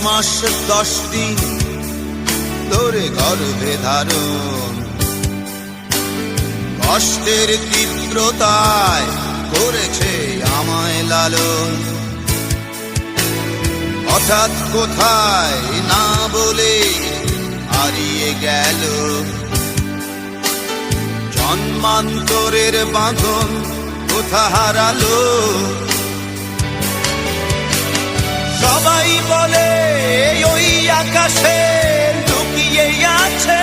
মাস 10 দিন ধরে গর্ভে ধারণ, কষ্টের তীব্রতায় করেছে আমায় লালন। হঠাৎ কোথায় না বলে হারিয়ে গেল, জন্মান্তরের বাঁধন কোথা হারালো। সবাই বলে ওই আকাশে লুকিয়ে আছে